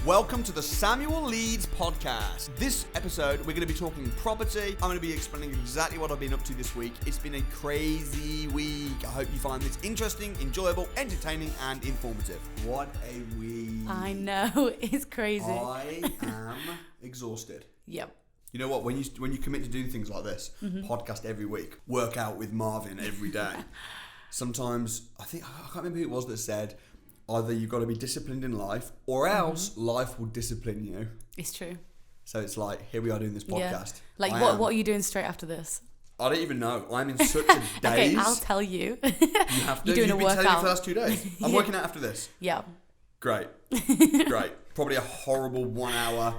Welcome to the Samuel Leeds podcast. This episode, we're going to be talking property. I'm going to be explaining exactly what I've been up to this week. It's been a crazy week. I hope you find this interesting, enjoyable, entertaining, and informative. What a week. I know, it's crazy. I am exhausted. Yep. You know what? When you commit to doing things like this, podcast every week, work out with Marvin every day. Sometimes, I can't remember who it was that said, either you've got to be disciplined in life or else life will discipline you. It's true. So it's like, here we are doing this podcast. Yeah. Like, what are you doing straight after this? I don't even know. I'm in such a daze. Okay, I'll tell you. You have to. You're doing You've a been telling me workout. for the last 2 days. I'm working out after this. Yeah. Great. Probably a horrible 1 hour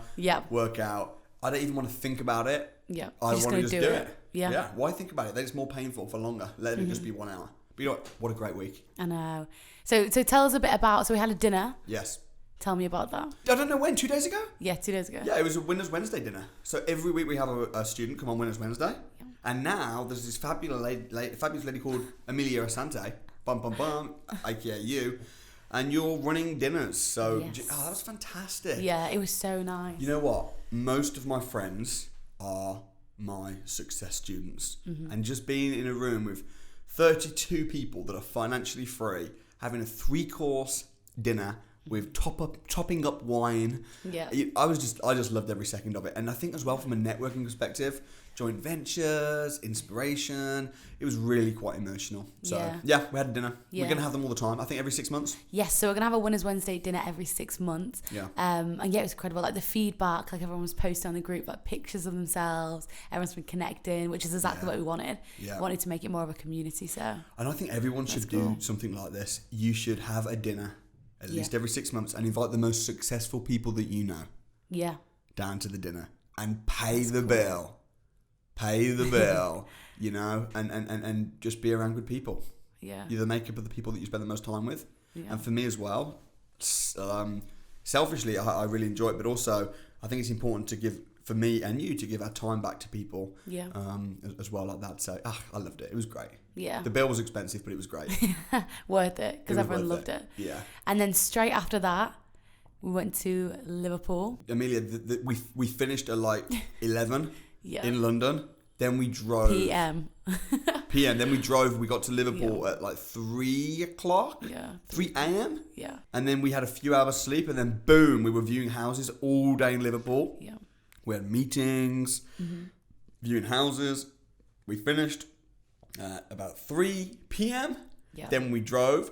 workout. I don't even want to think about it. Yeah. I want to just do it. Yeah. Why think about it? Then it's more painful for longer. Let it just be 1 hour. But you know what a great week. I know. So tell us a bit about, so we had a dinner. Yes. Tell me about that. I don't know when, 2 days ago? Yeah, 2 days ago. Yeah, it was a Winners Wednesday dinner. So every week we have a student come on Winners Wednesday. Yeah. And now there's this fabulous lady called Amelia Asante. Bum, bum, bum. IKEA you. And you're running dinners. So, Yes. that was fantastic. Yeah, it was so nice. You know what? Most of my friends are my success students. And just being in a room with 32 people that are financially free, having a 3-course dinner with topping up wine. Yeah. I just loved every second of it. And I think as well from a networking perspective, joint ventures, inspiration, it was really quite emotional. So yeah we had a dinner. Yeah. We're going to have them all the time. I think every 6 months. Yes, so we're going to have a Winners Wednesday dinner every 6 months. Yeah. And yeah, it was incredible. Like the feedback, like everyone was posting on the group, like pictures of themselves. Everyone's been connecting, which is exactly what we wanted. Yeah. Wanted to make it more of a community, so. And I think everyone should do something like this. You should have a dinner at least every 6 months and invite the most successful people that you know. Yeah. Down to the dinner and pay the bill. Pay the bill, you know, and just be around good people. Yeah. You're the makeup of the people that you spend the most time with. Yeah. And for me as well, selfishly, I really enjoy it, but also I think it's important to give, for me and you, to give our time back to people as well like that. So I loved it. It was great. Yeah. The bill was expensive, but it was great. Worth it, because everyone loved it. Yeah. And then straight after that, we went to Liverpool. Amelia, we finished at like 11. Yeah. In London. Then we drove. PM. Then we drove. We got to Liverpool at like 3 o'clock. Yeah. 3 a.m. Yeah. And then we had a few hours sleep, and then boom, we were viewing houses all day in Liverpool. Yeah. We had meetings, viewing houses. We finished about 3 p.m. Yeah. Then we drove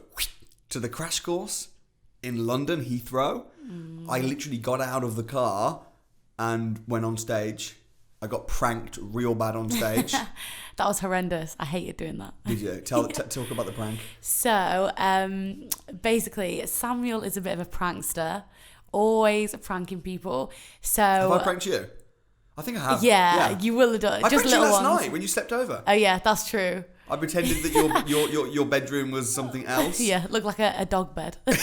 to the crash course in London, Heathrow. I literally got out of the car and went on stage. I got pranked real bad on stage. That was horrendous. I hated doing that. Did you? Talk about the prank. So, basically, Samuel is a bit of a prankster, always pranking people. So, have I pranked you? I think I have. Yeah. You will have done. I just pranked little you last ones. night when you slept over. Oh yeah, that's true. I pretended that your bedroom was something else. Yeah, looked like a dog bed. I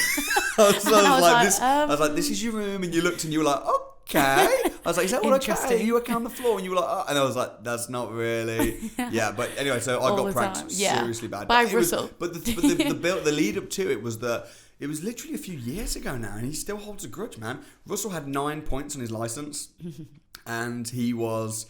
was like, this is your room, and you looked and you were like, okay. I was like, is that all okay? You were okay on the floor, and you were like, oh. And I was like, that's not really. Yeah, but anyway, so I got pranked seriously bad. By Russell. But the lead up to it was that it was literally a few years ago now, and he still holds a grudge, man. Russell had 9 points on his license, and he was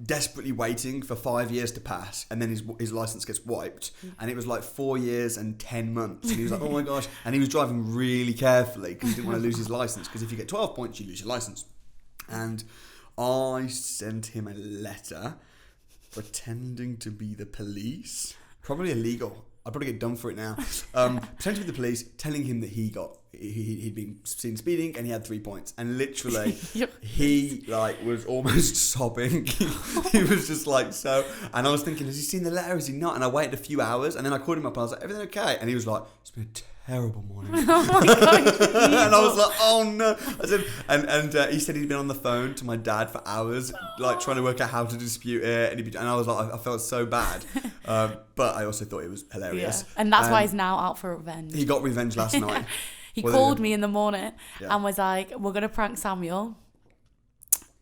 desperately waiting for 5 years to pass, and then his license gets wiped, and it was like 4 years and 10 months, and he was like, oh my gosh, and he was driving really carefully because he didn't want to lose his license, because if you get 12 points you lose your license. And I sent him a letter pretending to be the police, probably illegal. I'd probably get done for it now. Pretending to be the police, telling him that he'd been seen speeding and he had 3 points. And literally, he was almost sobbing. He was just like, so. And I was thinking, has he seen the letter? Has he not? And I waited a few hours, and then I called him up and I was like, everything okay? And he was like, it's been a terrible morning. Oh my God. And I was like, oh no. I said, and he said he'd been on the phone to my dad for hours, like trying to work out how to dispute it. And I was like, I felt so bad. But I also thought it was hilarious. Yeah. And that's why he's now out for revenge. He got revenge last night. He called me in the morning and was like, we're going to prank Samuel.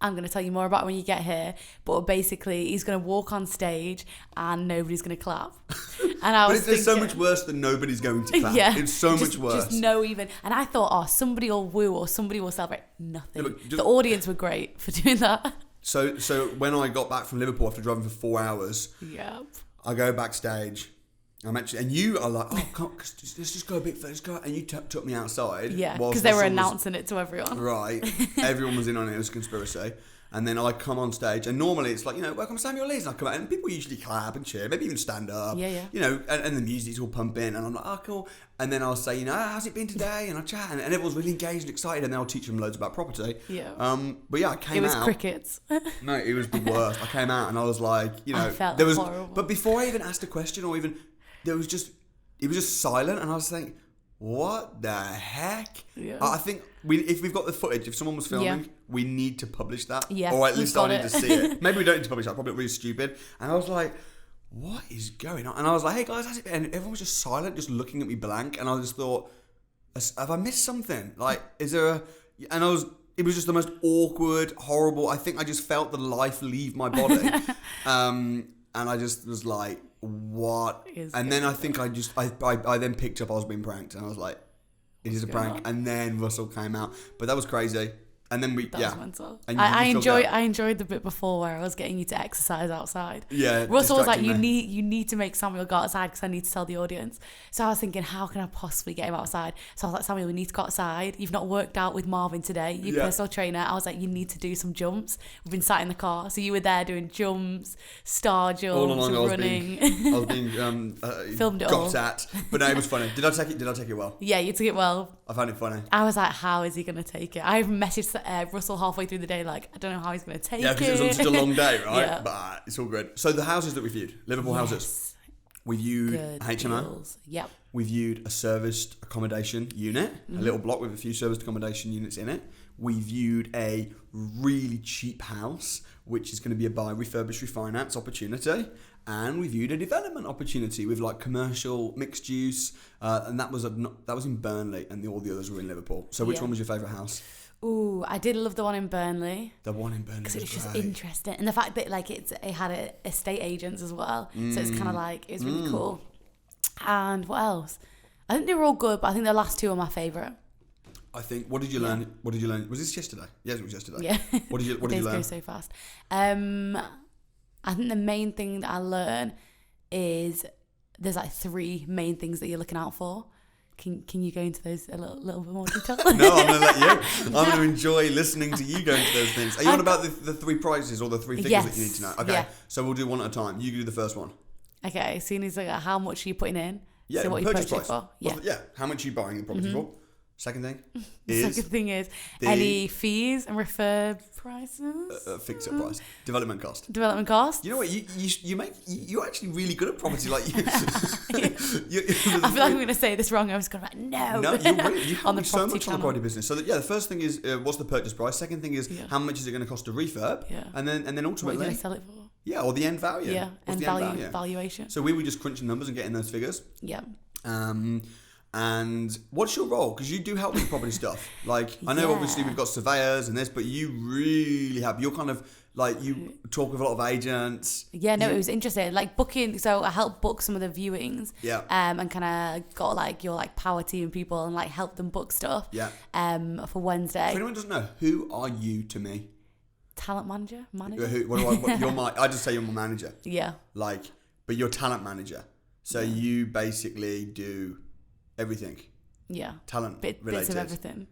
I'm going to tell you more about it when you get here. But basically, he's going to walk on stage and nobody's going to clap. And I was it's so much worse than nobody's going to clap. Yeah, It's so much worse. Just no even. And I thought, oh, somebody will woo or somebody will celebrate. Nothing. Yeah, the audience were great for doing that. So when I got back from Liverpool after driving for 4 hours, Yep. I go backstage. I'm actually, and you are like, oh, let's just go a bit further. Let's go. And you took me outside. Yeah, whilst because they were Russell was- announcing it to everyone. Right. Everyone was in on it. It was a conspiracy. And then I come on stage, and normally it's like, welcome Samuel Leeds. And I come out, and people usually clap and cheer, maybe even stand up. Yeah. And the music's all pumping, and I'm like, oh, cool. And then I'll say, how's it been today? And I'll chat, and everyone's really engaged and excited, and then I'll teach them loads about property. Yeah. But yeah, I came out. It was crickets. No, it was the worst. I came out, and I was like, I felt there was, horrible. but before I even asked a question, or even, it was just silent, and I was thinking, what the heck? Yeah. I think if we've got the footage, if someone was filming, we need to publish that. Yeah, Or at least I we've need got to it. see it. Maybe we don't need to publish that. Probably really stupid. And I was like, what is going on? And I was like, hey guys, how's it been? And everyone was just silent, just looking at me blank. And I just thought, have I missed something? Like, is there a... And it was just the most awkward, horrible... I think I just felt the life leave my body. And I just was like, what? And then I think I then picked up I was being pranked, and I was like, it is a prank. And then Russell came out, but that was crazy. And then That was mental. And I enjoyed the bit before where I was getting you to exercise outside. Yeah. Russell was like, distracting me. you need to make Samuel go outside because I need to tell the audience. So I was thinking, how can I possibly get him outside? So I was like, Samuel, we need to go outside. You've not worked out with Marvin today, your personal trainer. I was like, you need to do some jumps. We've been sat in the car, so you were there doing jumps, star jumps, all along running. I was being Filmed it got all. at, but no, it was funny. Did I take it well? Yeah, you took it well. I found it funny. I was like, how is he going to take it? I messaged Russell halfway through the day, like, I don't know how he's going to take it. Yeah, because it was on such a long day, right? Yeah. But it's all good. So the houses that we viewed, Liverpool houses, we viewed Good HMO. deals. Yep. We viewed a serviced accommodation unit, a little block with a few serviced accommodation units in it. We viewed a really cheap house, which is going to be a buy, refurbish, refinance opportunity. And we viewed a development opportunity with like commercial mixed use, and that was in Burnley, and all the others were in Liverpool. So which one was your favourite house? Ooh, I did love the one in Burnley. The one in Burnley Because it was just great. interesting. And the fact that like it had estate agents as well. So it's kind of like, it's really cool. And what else? I think they were all good, but I think the last two are my favourite. I think, what did you learn? What did you learn? Was this yesterday? Yes, it was yesterday. Yeah. What did you Days learn? go so fast. I think the main thing that I learn is there's like 3 main things that you're looking out for. Can you go into those a little bit more detail? No, I'm going to let you. I'm going to enjoy listening to you go into those things. Are you on about the 3 prices or the 3 figures that you need to know? Okay, so we'll do one at a time. You do the first one. Okay, so you need to look at how much are you putting in? Yeah, so what you purchase purchased price. for? Yeah. Yeah, how much are you buying the property for? Second thing The is second thing is any fees and refurb prices? fixed price, development cost. Development cost? You know what? You're actually really good at property. Like you, I feel like I'm going to say this wrong. I was going to be like, no, you're brilliant. You on help the me so property much on the channel. property business. So the first thing is what's the purchase price. Second thing is how much is it going to cost to refurb. Yeah. And then What are you ultimately, going to sell it for? yeah, or the end value. Yeah, What's and the end value? valuation. So we were just crunching numbers and getting those figures. Yeah. And what's your role? Because you do help with property stuff. Like, I know obviously we've got surveyors and this, but you really have. You're kind of like, you talk with a lot of agents. Yeah, no, it was interesting. Like booking, so I helped book some of the viewings. Yeah. And kind of got like your like power team people and like help them book stuff. Yeah. For Wednesday. If anyone doesn't know, who are you to me? Talent manager? I just say you're my manager. Yeah. Like, but you're talent manager. So you basically do everything. Yeah. Talent Bits related. of everything.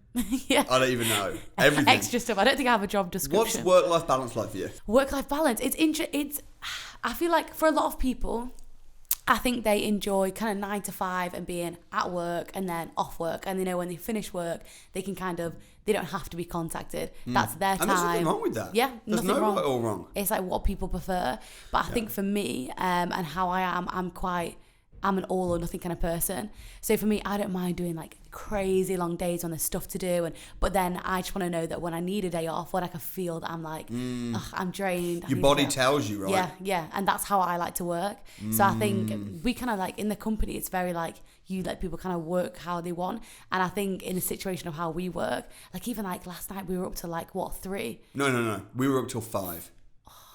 Yeah. I don't even know. Everything. Extra stuff. I don't think I have a job description. What's work-life balance like for you? Work-life balance. It's. I feel like for a lot of people, I think they enjoy kind of 9 to 5 and being at work and then off work, and they know when they finish work, they can they don't have to be contacted. That's their time. And there's nothing wrong with that. Yeah, there's nothing no wrong. right or wrong. It's like what people prefer. But I think for me, and how I am, I'm an all or nothing kind of person. So for me, I don't mind doing like crazy long days when there's stuff to do, but then I just want to know that when I need a day off, when I can feel that I'm like, ugh, I'm drained. Your body tells you, right? Yeah, and that's how I like to work. So I think we kind of like in the company, it's very like you let people kind of work how they want, and I think in a situation of how we work, like even like last night we were up to like 3. No, we were up till 5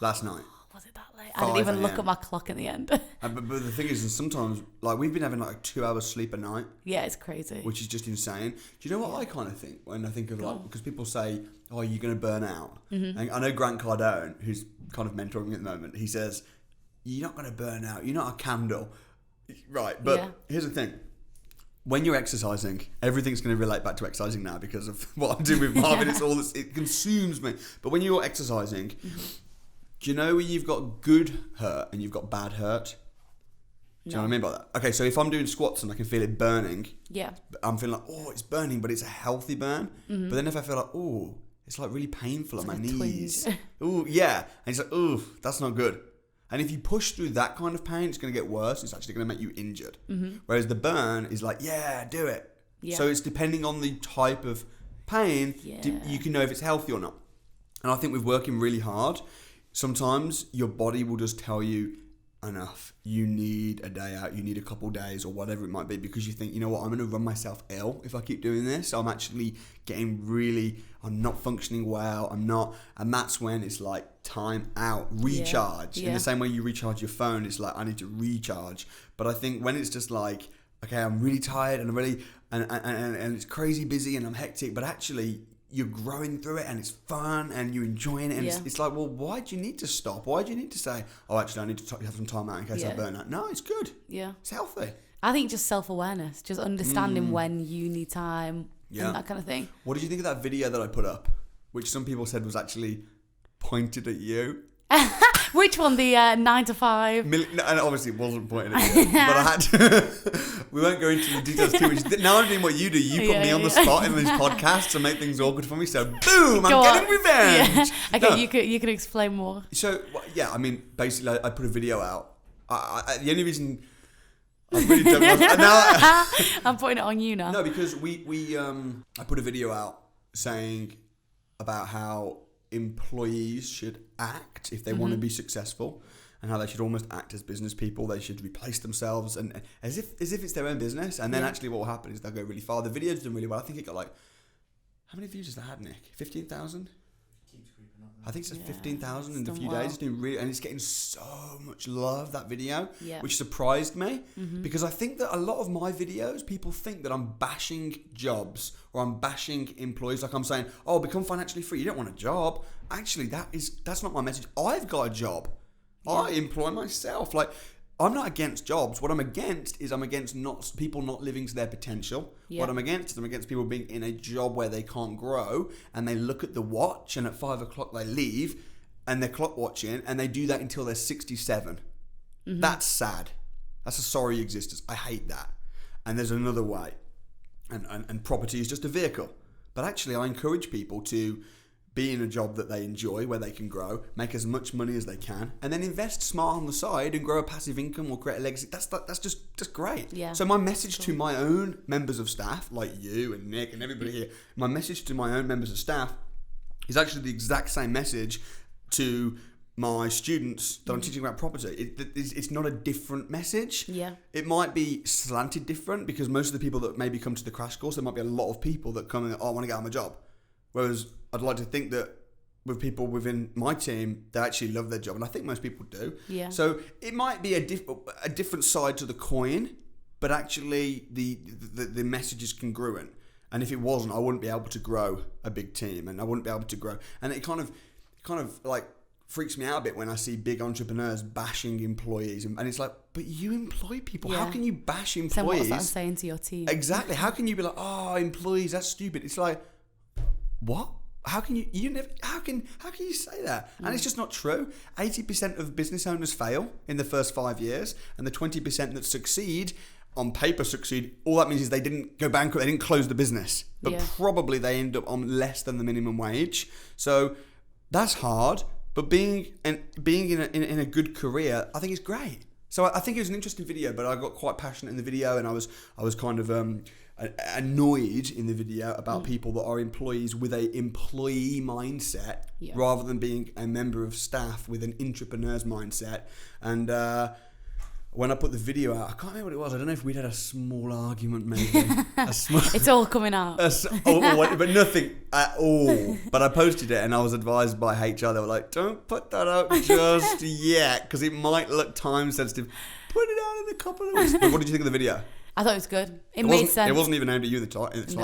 last night. Was it that late? I didn't even look at my clock in the end. But the thing is, sometimes like we've been having like 2 hours sleep a night. Yeah, it's crazy. Which is just insane. Do you know what I kind of think when I think of like, because people say, oh, you're going to burn out. And I know Grant Cardone, who's kind of mentoring me at the moment, he says, you're not going to burn out. You're not a candle. Right. But here's the thing. When you're exercising, everything's going to relate back to exercising now because of what I'm doing with Marvin. It's all this, it consumes me. But when you're exercising, do you know where you've got good hurt and you've got bad hurt? Do you know what I mean by that? Okay, so if I'm doing squats and I can feel it burning, I'm feeling like, oh, it's burning, but it's a healthy burn. But then if I feel like, oh, it's like really painful on my knees. Oh, yeah. And it's like, oh, that's not good. And if you push through that kind of pain, it's going to get worse. It's actually going to make you injured. Whereas the burn is like, yeah, do it. Yeah. So it's depending on the type of pain, you can know if it's healthy or not. And I think with working really hard, sometimes your body will just tell you, enough. You need a day out. You need a couple days or whatever it might be, because you think, you know what, I'm going to run myself ill if I keep doing this. I'm actually I'm not functioning well. And that's when it's like time out, recharge. In the same way you recharge your phone, it's like I need to recharge. But I think when it's just like, okay, I'm really tired and I'm really and it's crazy busy and I'm hectic, but actually you're growing through it and it's fun and you're enjoying it, and it's like, well, why do you need to stop? Why do you need to say, oh, actually I need to have some time out in case I burn out? No, it's good. It's healthy. I think just self-awareness, just understanding when you need time and that kind of thing. What did you think of that video that I put up, which some people said was actually pointed at you? Which one? The 9 to 5? And obviously it wasn't pointed at you, but I had to. We won't go into the details too much. Now I'm doing what you do. You put me on the spot in these podcasts to make things awkward for me. So boom, I'm getting revenge. Yeah. Okay, no. You can explain more. So I mean, basically, I put a video out. The only reason I really don't. Now I'm putting it on you now. No, because I put a video out saying about how employees should act if they want to be successful, and how they should almost act as business people. They should replace themselves and as if it's their own business. And then actually what will happen is they'll go really far. The video's done really well. I think it got like, how many views has that had, Nick? 15,000? I think it's 15,000 in a few days. It's doing really, and it's getting so much love, that video, which surprised me, because I think that a lot of my videos, people think that I'm bashing jobs or I'm bashing employees. Like I'm saying, oh, become financially free. You don't want a job. Actually, that's not my message. I've got a job. I employ myself. Like, I'm not against jobs. What I'm against is people not living to their potential. What I'm against people being in a job where they can't grow, and they look at the watch and at 5 o'clock they leave and they're clock watching, and they do that until they're 67. That's sad. That's a sorry existence. I hate that. And there's another way. And property is just a vehicle. But actually I encourage people to be in a job that they enjoy, where they can grow, make as much money as they can, and then invest smart on the side and grow a passive income or create a legacy. That's just great. Yeah. So my message to my own members of staff, like you and Nick and everybody here, my message to my own members of staff is actually the exact same message to my students that I'm teaching about property. It's not a different message. Yeah. It might be slanted different, because most of the people that maybe come to the crash course, there might be a lot of people that come and, oh, I want to get out of my job. Whereas I'd like to think that with people within my team, they actually love their job, and I think most people do. Yeah. So it might be a different side to the coin, but actually the message is congruent. And if it wasn't, I wouldn't be able to grow a big team, and I wouldn't be able to grow. And it kind of like freaks me out a bit when I see big entrepreneurs bashing employees, and it's like, but you employ people. Yeah. How can you bash employees? So what's that saying to your team? Exactly. How can you be like, oh, employees, that's stupid? It's like, what? How can how can you say that? And it's just not true. 80% of business owners fail in the first 5 years, and the 20% that succeed, on paper succeed, all that means is they didn't go bankrupt, they didn't close the business, but probably they end up on less than the minimum wage. So that's hard, but being in a good career, I think is great. So I think it was an interesting video, but I got quite passionate in the video, and I was kind of annoyed in the video about people that are employees with a employee mindset rather than being a member of staff with an entrepreneur's mindset. And when I put the video out, I can't remember what it was. I don't know if we'd had a small argument, maybe. It's all coming out. But nothing at all. But I posted it, and I was advised by HR. They were like, don't put that out just yet, because it might look time sensitive. Put it out in a couple of weeks. But what did you think of the video? I thought it was good. It made sense. It wasn't even aimed at you in the slightest.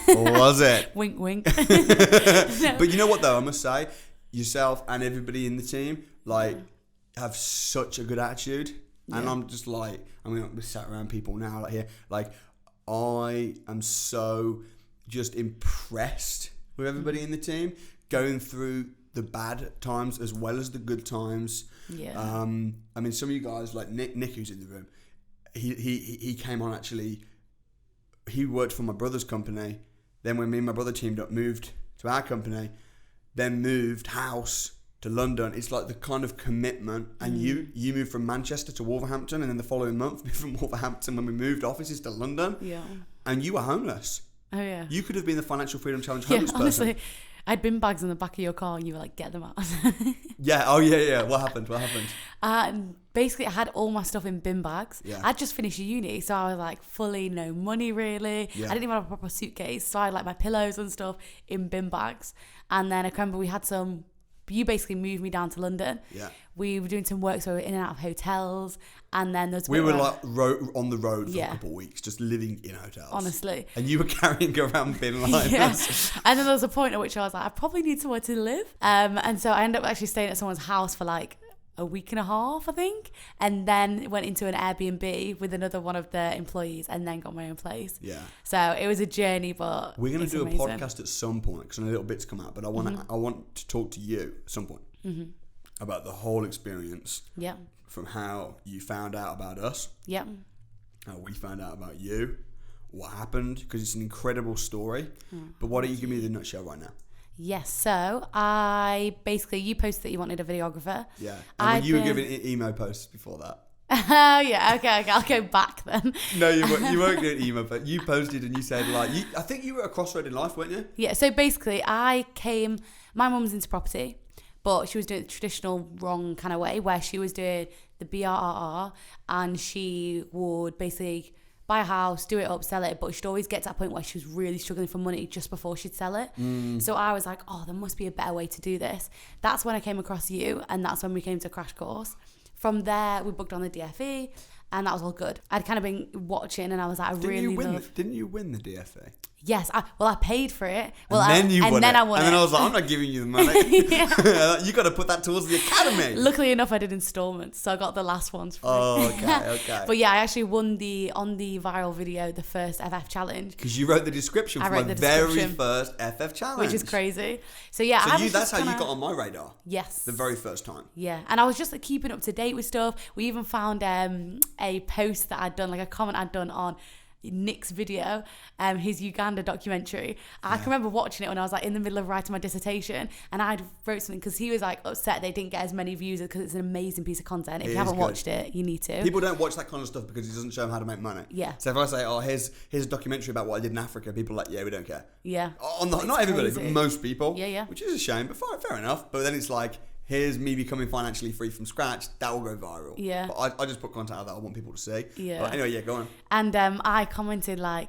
Was it? Wink, wink. No. But you know what, though? I must say, yourself and everybody in the team, like, have such a good attitude. And I'm just like, I mean, we sat around people now, like here, like, I am so just impressed with everybody in the team, going through the bad times as well as the good times. Yeah. I mean, some of you guys, like Nick who's in the room, he came on actually. He worked for my brother's company. Then when me and my brother teamed up, moved to our company, then moved house to London. It's like the kind of commitment. And you moved from Manchester to Wolverhampton, and then the following month moved from Wolverhampton when we moved offices to London. Yeah. And you were homeless. Oh yeah. You could have been the Financial Freedom Challenge homeless person. Honestly, I had bin bags in the back of your car, and you were like, "Get them out." Yeah. Oh yeah. What happened? Basically, I had all my stuff in bin bags. Yeah. I'd just finished uni, so I was like fully no money really. Yeah. I didn't even have a proper suitcase, so I had like my pillows and stuff in bin bags. And then I remember we had some. You basically moved me down to London. Yeah. We were doing some work, so we were in and out of hotels. And then we were like on the road for a couple of weeks, just living in hotels. Honestly. And you were carrying around bin liners. Yeah. And then there was a point at which I was like, I probably need somewhere to live. And so I ended up actually staying at someone's house for like a week and a half, I think. And then went into an Airbnb with another one of the employees, and then got my own place. Yeah. So it was a journey, but we're going to do amazing. a podcast at some point, because a little bit's come out, but I want to talk to you at some point about the whole experience. Yeah. From how you found out about us. Yeah. How we found out about you. What happened, because it's an incredible story. But why don't you give me the nutshell right now? Yes, so you posted that you wanted a videographer. Yeah, and you were giving emo posts before that. Oh yeah, okay, I'll go back then. No, you weren't doing emo, but you posted and you said like, I think you were at a crossroad in life, weren't you? Yeah, so basically my mum's into property, but she was doing it the traditional wrong kind of way, where she was doing the BRRR, and she would basically buy a house, do it up, sell it, but she'd always get to that point where she was really struggling for money just before she'd sell it. So I was like, oh, there must be a better way to do this. That's when I came across you, and that's when we came to Crash Course. From there, we booked on the DFE, and that was all good. I'd kind of been watching, and I was like, Didn't you win the DFE? Yes, I paid for it. Well, and then I won it. And then I was like, I'm not giving you the money. You got to put that towards the academy. Luckily enough, I did instalments, so I got the last ones free. Oh, okay. But yeah, I actually won on the viral video, the first FF challenge. Because you wrote the description for my very first FF challenge. Which is crazy. So yeah. That's how you got on my radar. Yes. The very first time. Yeah. And I was just like keeping up to date with stuff. We even found a post that I'd done, like a comment I'd done on Nick's video, his Uganda documentary. I can remember watching it when I was like in the middle of writing my dissertation, and I wrote something because he was like upset they didn't get as many views, because it's an amazing piece of content. If you haven't watched it, you need to. People don't watch that kind of stuff because it doesn't show them how to make money. Yeah. So if I say, oh, here's a documentary about what I did in Africa, people are like, yeah, we don't care. Yeah. Not everybody, but most people. Yeah. Which is a shame, but fair enough. But then it's like, here's me becoming financially free from scratch. That will go viral. Yeah. But I just put content out that I want people to see. Yeah. But anyway, go on. And I commented like,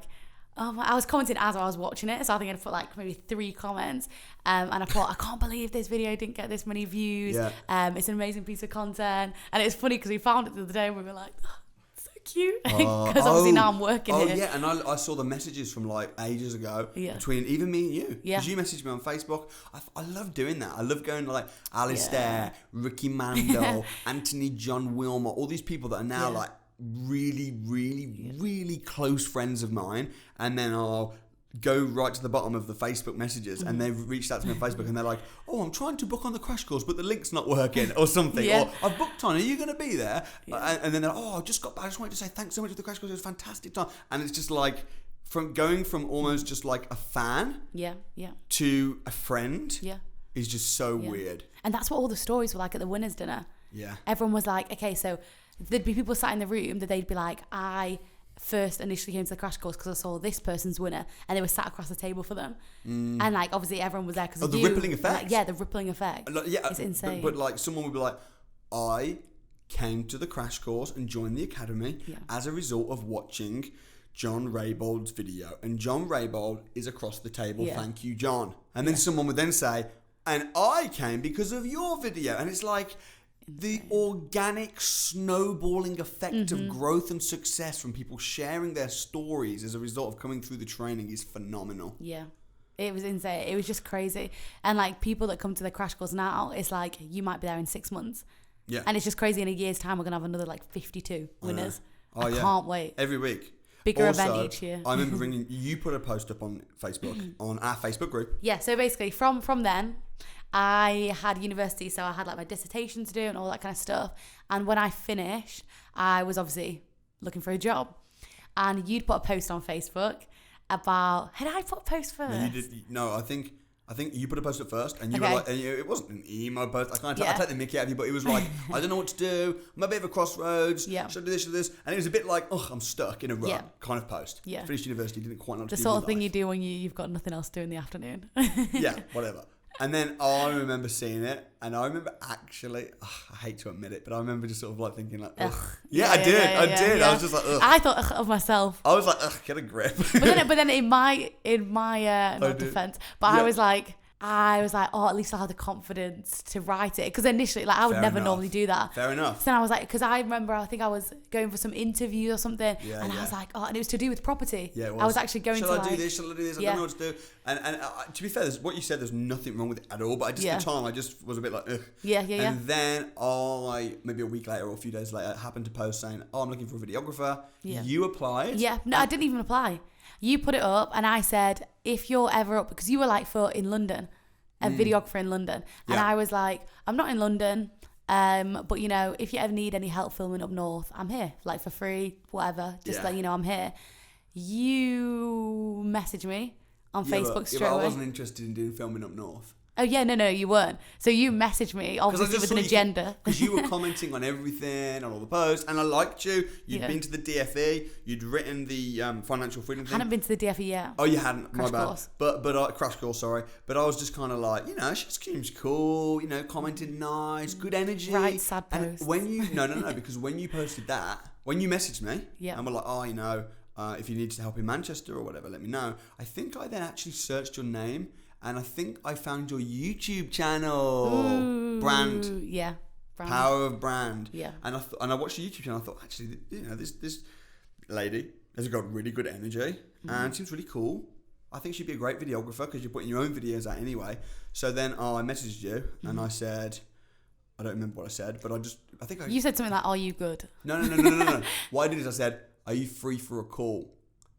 I was commenting as I was watching it, so I think I'd put like maybe 3 comments, and I thought, I can't believe this video didn't get this many views. Yeah. It's an amazing piece of content, and it's funny because we found it the other day and we were like, oh, so cute, because obviously now I'm working here. Oh yeah, and I saw the messages from like ages ago between even me and you. Yeah. Because you messaged me on Facebook. I love doing that. I love going to like Alistair, Ricky Mandel, Anthony John Wilmot, all these people that are now like really close friends of mine, and then I'll go right to the bottom of the Facebook messages, and they've reached out to me on Facebook, and they're like, oh, I'm trying to book on the Crash Course, but the link's not working, or something, or I've booked on, are you going to be there? And then they're like, oh, I just got back, I just wanted to say thanks so much for the Crash Course, it was a fantastic time. And it's just like, from going from almost just like a fan to a friend is just so weird. And that's what all the stories were like at the winners dinner. Yeah. Everyone was like, okay, so there'd be people sat in the room that they'd be like, I first initially came to the crash course because I saw this person's winner, and they were sat across the table for them. And like obviously everyone was there because the rippling effect. Like, yeah, the rippling effect. It's insane. But like someone would be like, I came to the crash course and joined the academy as a result of watching John Raybold's video, and John Raybold is across the table. Thank you, John. And then someone would then say, and I came because of your video. And it's like the organic snowballing effect of growth and success from people sharing their stories as a result of coming through the training is phenomenal. Yeah. It was insane. It was just crazy. And like people that come to the crash course now, it's like you might be there in 6 months. Yeah. And it's just crazy. In a year's time, we're going to have another like 52 winners. I can't wait. Every week. Bigger event each year. I remember you put a post up on Facebook, on our Facebook group. Yeah, so basically from then, I had university, so I had like my dissertation to do and all that kind of stuff. And when I finished, I was obviously looking for a job. And you'd put a post on Facebook about... Had I put a post first? No, you did. No, I think you put a post up first, and you were like, and it wasn't an emo post. I take the mickey out of you, but it was like, I don't know what to do. I'm a bit of a crossroads. Yeah. Should I do this, should I do this? And it was a bit like, I'm stuck in a rut kind of post. Yeah. Finished university, didn't quite know what to do. The sort of thing you do when you've got nothing else to do in the afternoon. Yeah, whatever. And then I remember seeing it, and I remember actually, I hate to admit it, but I remember just sort of like thinking like, ugh. I did. I was just like, ugh. I thought of myself. I was like, ugh, get a grip. But then in my not defense, but I was like, oh, at least I had the confidence to write it. Because initially, like, I would never normally do that. Fair enough. So then I was like, because I remember, I think I was going for some interview or something. Yeah, and I was like, and it was to do with property. Yeah, it was. I was actually going Shall I do this? Shall I do this? I don't know what to do. And to be fair, what you said, there's nothing wrong with it at all. But at the time, I just was a bit like, ugh. Yeah. And then maybe a week later or a few days later, happened to post saying, I'm looking for a videographer. Yeah. You applied. Yeah. No, I didn't even apply. You put it up, and I said, if you're ever up, because you were like in London, a videographer in London, and I was like, I'm not in London, but you know, if you ever need any help filming up north, I'm here, like for free, whatever, just let you know I'm here. You messaged me on Facebook straight away. I wasn't interested in doing filming up north. Oh yeah, no, you weren't. So you messaged me, obviously with an agenda. Because you were commenting on everything, on all the posts, and I liked you. You'd been to the DFE, you'd written the financial freedom thing. I hadn't been to the DFE yet. Oh, you hadn't? Crash My bad. Course. But crash course, sorry. But I was just kind of like, you know, she seems cool, you know, commented nice, good energy. Right, sad post. And when you, no, because when you posted that, when you messaged me, and were like, oh, you know, if you need help in Manchester or whatever, let me know. I think I then actually searched your name. And I think I found your YouTube channel. Ooh, brand. Yeah. Brand. Power of brand. Yeah. And I watched your YouTube channel. I thought, actually, you know, this lady has got really good energy and seems really cool. I think she'd be a great videographer because you're putting your own videos out anyway. So then I messaged you and I said, I don't remember what I said, but you said something like, "Are you good?" No. What I did is I said, "Are you free for a call?"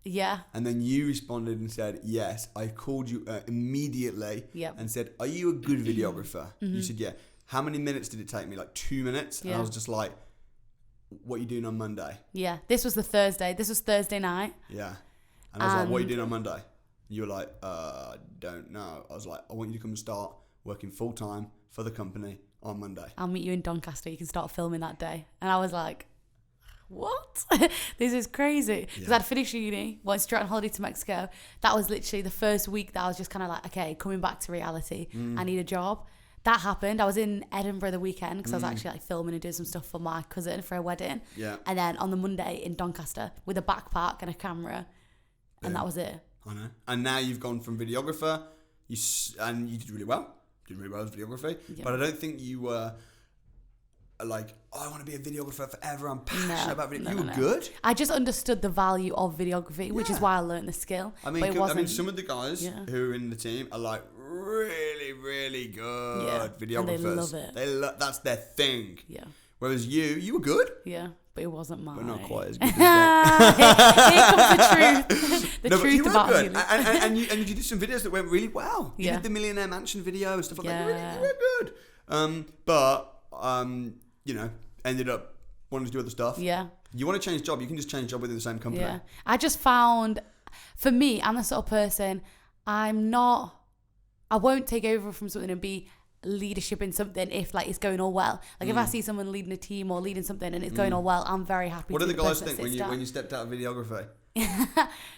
Yeah. And then you responded and said, yes. I called you immediately and said, are you a good videographer? You said, yeah. How many minutes did it take me? Like 2 minutes? Yeah. And I was just like, what are you doing on Monday? Yeah. This was Thursday night. Yeah. And I was like, what are you doing on Monday? You were like, don't know. I was like, I want you to come and start working full time for the company on Monday. I'll meet you in Doncaster. You can start filming that day. And I was like, what? This is crazy. Because I'd finished uni, went straight on holiday to Mexico. That was literally the first week that I was just kind of like, okay, coming back to reality. I need a job. That happened. I was in Edinburgh the weekend because I was actually like filming and doing some stuff for my cousin for a wedding. Yeah. And then on the Monday in Doncaster with a backpack and a camera. And that was it. I know. And now you've gone from videographer, and you did really well. Did really well as videography. Yeah. But I don't think you were... like, I want to be a videographer forever. I'm passionate about video. You were good. I just understood the value of videography, which is why I learned the skill. I mean, some of the guys who are in the team are like really, really good videographers. And they love it. That's their thing. Yeah. Whereas you were good. Yeah, but it wasn't mine. But not quite as good as that. Here comes the truth. The truth about good. And you did some videos that went really well. You did the Millionaire Mansion video and stuff like that. You were good. You know, ended up wanting to do other stuff. Yeah. You want to change job, you can just change job within the same company. Yeah. I just found, for me, I'm the sort of person, I won't take over from something and be leadership in something if like it's going all well. Like if I see someone leading a team or leading something and it's going all well, I'm very happy. What to did be the guys person that think sits when you stepped out of videography?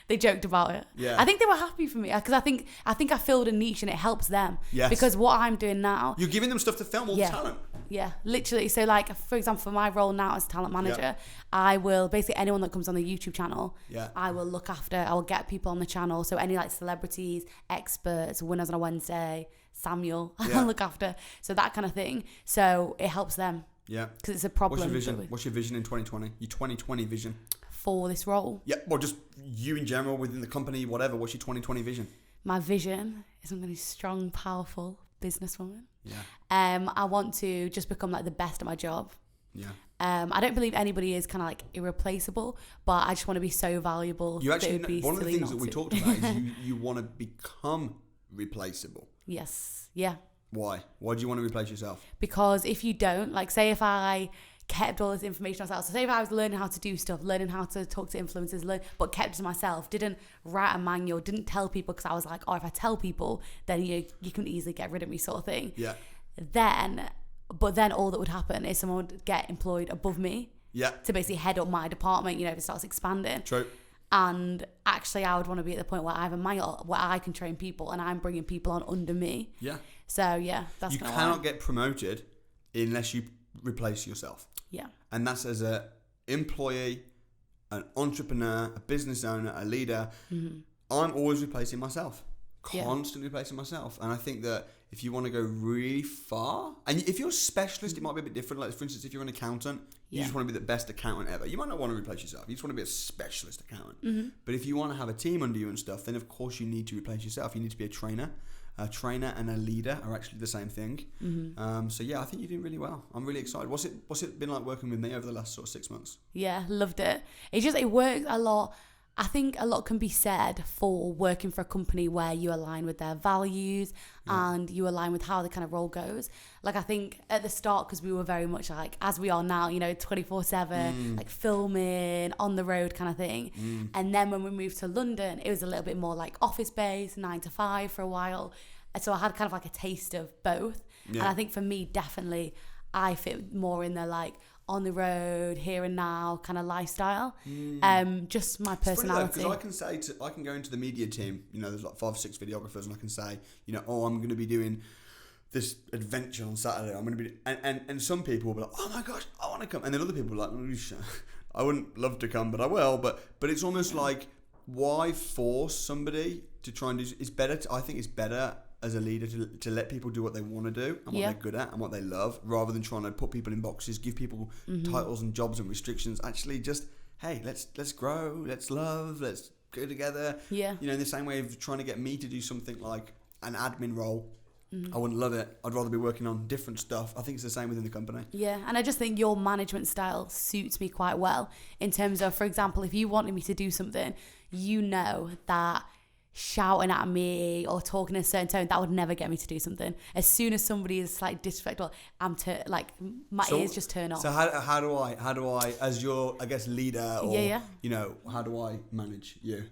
They joked about it. Yeah. I think they were happy for me because I think I filled a niche and it helps them. Yes. Because what I'm doing now, You're giving them stuff to film all the talent. Yeah, literally. So like, for example, for my role now as talent manager, I will basically anyone that comes on the YouTube channel, I will look after. I will get people on the channel. So any like celebrities, experts, winners on a Wednesday, Samuel, I'll look after. So that kind of thing. So it helps them. Yeah. Because it's a problem. What's your vision? What's your vision in 2020? Your 2020 vision? For this role? Yeah, well, just you in general, within the company, whatever. What's your 2020 vision? My vision is I'm going to be strong, powerful businesswoman. Yeah. I want to just become like the best at my job. Yeah. I don't believe anybody is kind of like irreplaceable, but I just want to be so valuable. You actually, one of the things that we talked about is you want to become replaceable. Yes. Yeah. Why? Why do you want to replace yourself? Because if you don't, like, say if I kept all this information myself, so say if I was learning how to do stuff, learning how to talk to influencers, but kept it to myself, didn't write a manual, didn't tell people because I was like, oh, if I tell people, then you can easily get rid of me, sort of thing. Yeah. But then all that would happen is someone would get employed above me. Yeah. To basically head up my department, if it starts expanding. True. And actually, I would want to be at the point where I have a manual where I can train people and I'm bringing people on under me. Yeah. So, yeah, that's you cannot get promoted unless you replace yourself. Yeah. And that's as an employee, an entrepreneur, a business owner, a leader. Mm-hmm. I'm always replacing myself. Constantly replacing myself. And I think that if you want to go really far, and if you're a specialist, it might be a bit different. Like, for instance, if you're an accountant, you just want to be the best accountant ever. You might not want to replace yourself. You just want to be a specialist accountant. Mm-hmm. But if you want to have a team under you and stuff, then of course you need to replace yourself. You need to be a trainer. A trainer and a leader are actually the same thing. Mm-hmm. So yeah, I think you're doing really well. I'm really excited. What's it been like working with me over the last sort of 6 months? Yeah, loved it. It works a lot. I think a lot can be said for working for a company where you align with their values and you align with how the kind of role goes. Like, I think at the start, because we were very much like, as we are now, 24/7, like filming, on the road kind of thing. And then when we moved to London, it was a little bit more like office based, 9 to 5 for a while. So I had kind of like a taste of both. Yeah. And I think for me, definitely, I fit more in the like, on the road, here and now kind of lifestyle. Just my personality. Because I can go into the media team, there's like 5-6 videographers, and I can say, I'm going to be doing this adventure on Saturday. I'm going to be, and some people will be like, oh my gosh, I want to come. And then other people are like, I wouldn't love to come, but I will. But it's almost like, why force somebody to try and do? It's better. I think it's better as a leader to let people do what they want to do and what they're good at and what they love, rather than trying to put people in boxes, give people titles and jobs and restrictions. Actually, just, hey, let's grow, let's love, let's go together. Yeah. In the same way of trying to get me to do something like an admin role, I wouldn't love it. I'd rather be working on different stuff. I think it's the same within the company. Yeah, and I just think your management style suits me quite well in terms of, for example, if you wanted me to do something, that shouting at me or talking in a certain tone, that would never get me to do something. As soon as somebody is like disrespectful, my ears just turn off. So how do I as your, I guess, leader, or how do I manage you?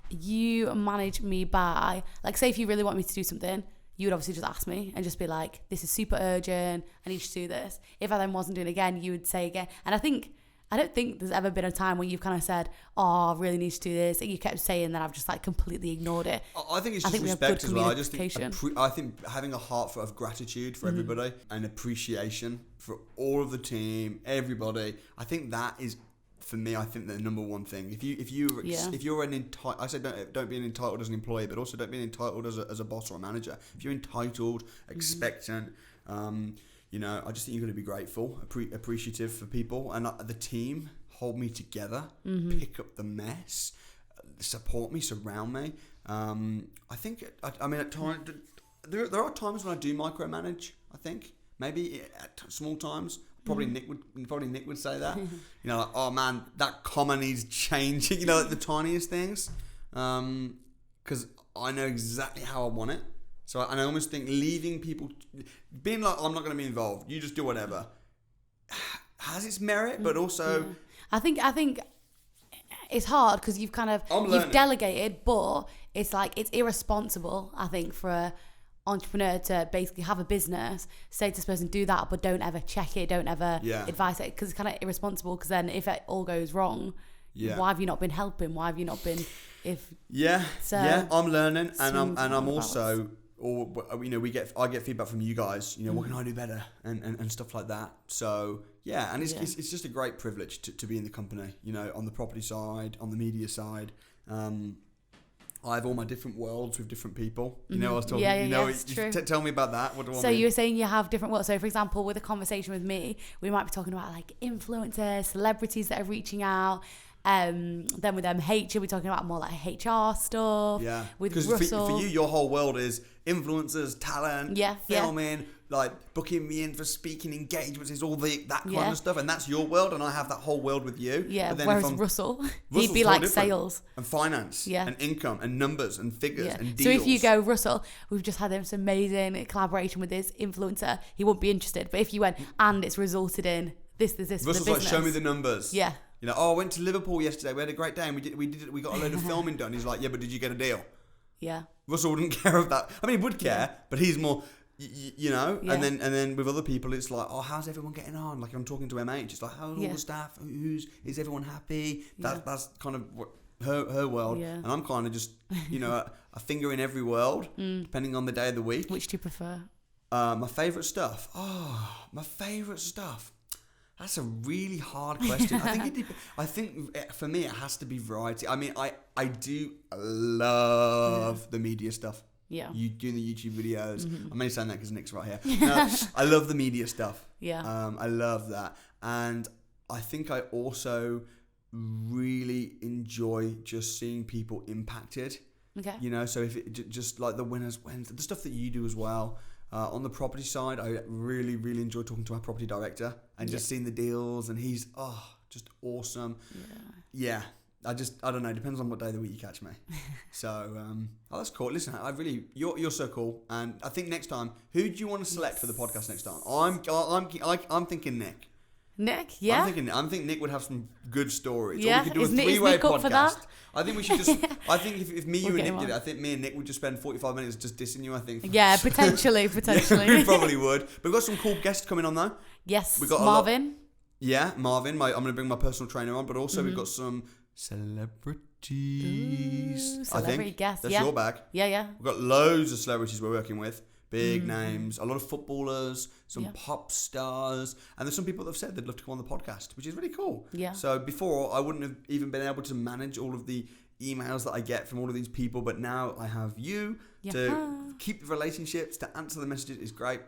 You manage me by, like, say if you really want me to do something, you would obviously just ask me and just be like, this is super urgent, I need you to do this. If I then wasn't doing it again, you would say again. And I don't think there's ever been a time when you've kind of said, oh, I really need to do this, and you kept saying that I've just like completely ignored it. I think it's just respect as well. I think having a heart of gratitude for everybody and appreciation for all of the team, everybody. I think that is, for me, I think the number one thing. If you're an entitled, I say don't be an entitled as an employee, but also don't be entitled as a boss or a manager. If you're entitled, expectant, I just think you're going to be grateful, appreciative for people, and the team hold me together, pick up the mess, support me, surround me. I think, at times, there are times when I do micromanage. I think maybe at small times. Probably Nick would say that. Like, oh man, that comma needs changing. Like the tiniest things, because I know exactly how I want it. So, and I almost think leaving people, being like, I'm not going to be involved, you just do whatever, has its merit, but also... Yeah. I think it's hard because you've kind of, you've delegated, but it's like, it's irresponsible, I think, for entrepreneur to basically have a business, say to this person, do that, but don't ever check it, don't ever advise it, because it's kind of irresponsible. Because then if it all goes wrong, why have you not been helping? Why have you not been? I'm learning, and I'm also, I get feedback from you guys. What can I do better, and stuff like that. So and it's just a great privilege to be in the company. On the property side, on the media side. I have all my different worlds with different people. I was talking. It's true. Tell me about that. What do I mean? So you were saying you have different worlds. So for example, with a conversation with me, we might be talking about like influencers, celebrities that are reaching out. Then with MH, you'll be talking about more like HR stuff. Yeah. With Russell. Because for you, your whole world is influencers, talent, filming, like booking me in for speaking engagements, is all that kind of stuff, and that's your world, and I have that whole world with you. Yeah. But then whereas Russell, he'd be like sales and finance, and income and numbers and figures and deals. So if you go, Russell, we've just had this amazing collaboration with this influencer, he won't be interested. But if you went and it's resulted in this Russell's like, show me the numbers. Yeah. I went to Liverpool yesterday. We had a great day, and we got a load of filming done. He's like, yeah, but did you get a deal? Yeah. Russell wouldn't care of that. I mean, he would care, but he's more, And then with other people, it's like, oh, how's everyone getting on? Like I'm talking to MH, it's like, how's all the staff? Is everyone happy? That's kind of what her world, and I'm kind of just a finger in every world, depending on the day of the week. Which do you prefer? My favourite stuff. That's a really hard question. I think for me it has to be variety. I mean, I do love the media stuff. Yeah. You doing the YouTube videos. I'm only saying that because Nick's right here. No, I love the media stuff. Yeah. I love that, and I think I also really enjoy just seeing people impacted. Okay. So if it just like the winners wins, the stuff that you do as well. On the property side, I really, really enjoy talking to our property director and just seeing the deals, and he's just awesome. Yeah. I don't know. Depends on what day of the week you catch me. So, that's cool. Listen, you're so cool, and I think next time, who do you want to select for the podcast next time? I'm thinking Nick. Nick, yeah. I think Nick would have some good stories. Yeah, or we could do a three-way podcast. For that? I think we should just. I think if me, you, and Nick did it, I think me and Nick would just spend 45 minutes just dissing you. I think. Yeah, potentially. We probably would. But we've got some cool guests coming on though. Yes. We got Marvin. Marvin. I'm going to bring my personal trainer on, but also we've got some celebrities. Celebrity guests. That's your bag. Yeah. We've got loads of celebrities we're working with. Big names, a lot of footballers, some pop stars, and there's some people that have said they'd love to come on the podcast, which is really cool. Yeah. So before, I wouldn't have even been able to manage all of the emails that I get from all of these people, but now I have you to keep the relationships, to answer the messages. Is great.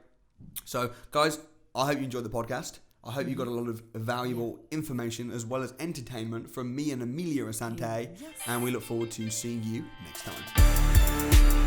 So, guys, I hope you enjoyed the podcast. I hope you got a lot of valuable information as well as entertainment from me and Amelia Asante, and we look forward to seeing you next time.